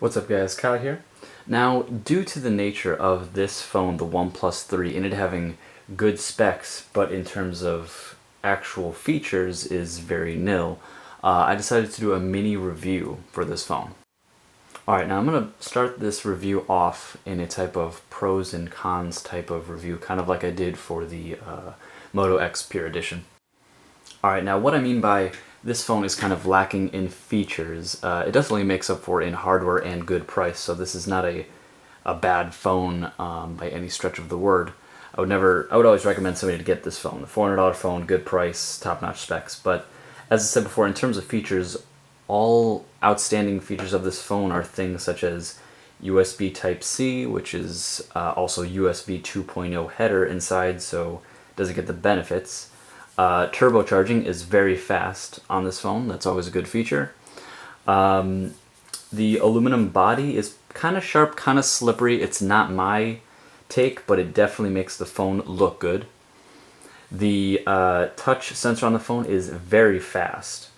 What's up guys, Kyle here. Now, due to the nature of this phone, the OnePlus 3, and it having good specs, but in terms of actual features is very nil, I decided to do a mini review for this phone. Alright, now I'm going to start this review off in a type of pros and cons type of review, kind of like I did for the Moto X Pure Edition. Alright, now what I mean by this phone is kind of lacking in features. It definitely makes up for it in hardware and good price, so this is not a bad phone by any stretch of the word. I would always recommend somebody to get this phone. The $400 phone, good price, top-notch specs. But as I said before, in terms of features, all outstanding features of this phone are things such as USB Type-C, which is also USB 2.0 header inside, so it doesn't get the benefits. Turbocharging is very fast on this phone. That's always a good feature. The aluminum body is kind of sharp, kind of slippery. It's not my take, but it definitely makes the phone look good. The touch sensor on the phone is very fast,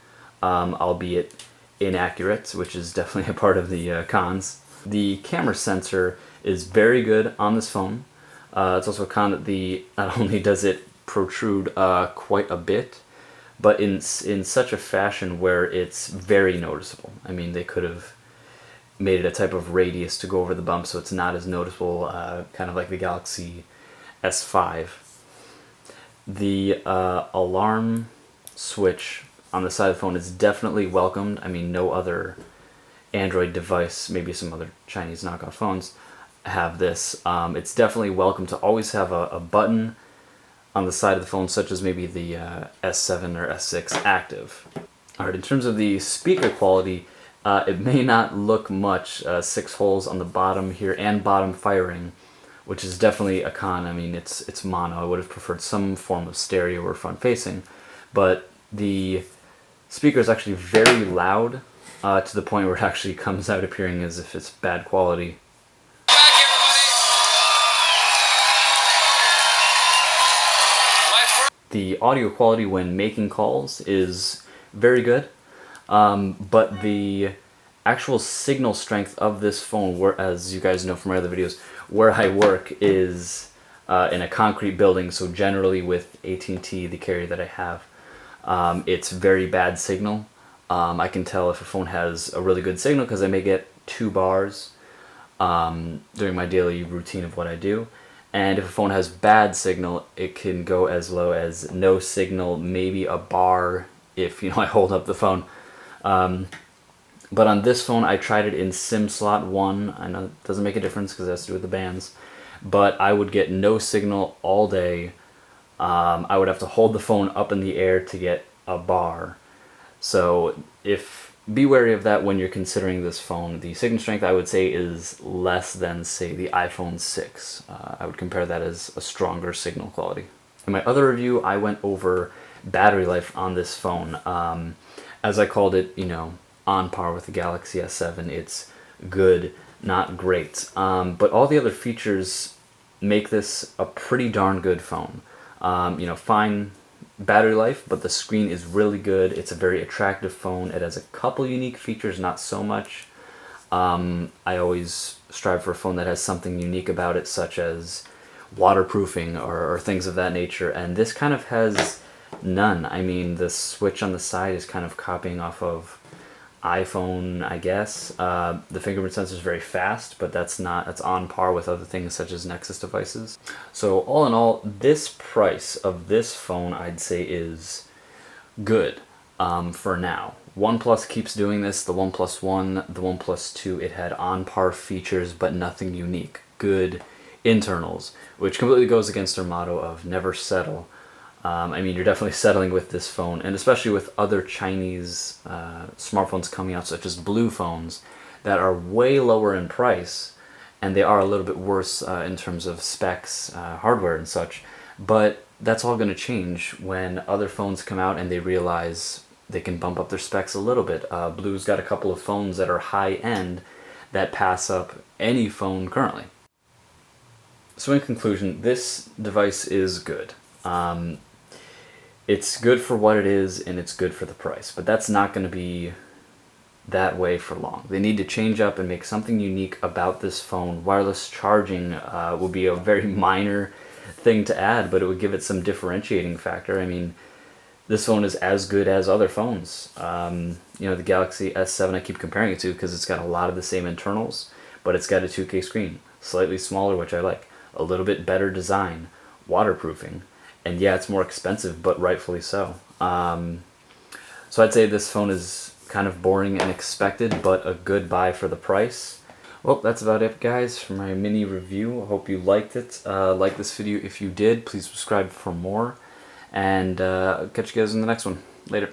albeit inaccurate, which is definitely a part of the cons. The camera sensor is very good on this phone. It's also a con that not only does it protrude quite a bit, but in such a fashion where it's very noticeable. I mean, they could have made it a type of radius to go over the bump so it's not as noticeable, kind of like the Galaxy S5. The alarm switch on the side of the phone is definitely welcomed. I mean, no other Android device, maybe some other Chinese knockoff phones, have this. It's definitely welcome to always have a button on the side of the phone, such as maybe the S7 or S6 active. Alright, in terms of the speaker quality, it may not look much. 6 holes on the bottom here and bottom firing, which is definitely a con. I mean, it's mono. I would have preferred some form of stereo or front facing, but the speaker is actually very loud to the point where it actually comes out appearing as if it's bad quality. The audio quality when making calls is very good, but the actual signal strength of this phone, as you guys know from my other videos, where I work is in a concrete building, so generally with AT&T, the carrier that I have, it's very bad signal. I can tell if a phone has a really good signal because I may get 2 bars during my daily routine of what I do. And if a phone has bad signal, it can go as low as no signal, maybe a bar if I hold up the phone. But on this phone, I tried it in SIM slot 1. I know it doesn't make a difference because it has to do with the bands. But I would get no signal all day. I would have to hold the phone up in the air to get a bar. So be wary of that when you're considering this phone. The signal strength, I would say, is less than, say, the iPhone 6. I would compare that as a stronger signal quality. In my other review, I went over battery life on this phone. As I called it, on par with the Galaxy S7. It's good, not great. But all the other features make this a pretty darn good phone. Fine battery life, but the screen is really good. It's a very attractive phone. It has a couple unique features, not so much. I always strive for a phone that has something unique about it, such as waterproofing or things of that nature, and this kind of has none. I mean, the switch on the side is kind of copying off of iPhone, I guess. The fingerprint sensor is very fast, but that's on par with other things such as Nexus devices. So all in all, this price of this phone, I'd say, is good for now. OnePlus keeps doing this. The OnePlus 1, the OnePlus 2, it had on par features, but nothing unique. Good internals, which completely goes against their motto of never settle. I mean, you're definitely settling with this phone, and especially with other Chinese smartphones coming out, such as Blue phones, that are way lower in price, and they are a little bit worse in terms of specs, hardware and such. But that's all going to change when other phones come out and they realize they can bump up their specs a little bit. Blue's got a couple of phones that are high-end that pass up any phone currently. So in conclusion, this device is good. It's good for what it is, and it's good for the price, but that's not going to be that way for long. They need to change up and make something unique about this phone. Wireless charging would be a very minor thing to add, but it would give it some differentiating factor. I mean, this phone is as good as other phones. You know, the Galaxy S7 I keep comparing it to because it's got a lot of the same internals, but it's got a 2K screen, slightly smaller, which I like, a little bit better design, waterproofing, and yeah, it's more expensive, but rightfully so. So I'd say this phone is kind of boring and expected, but a good buy for the price. Well, that's about it, guys, for my mini review. I hope you liked it. Like this video if you did. Please subscribe for more. And catch you guys in the next one. Later.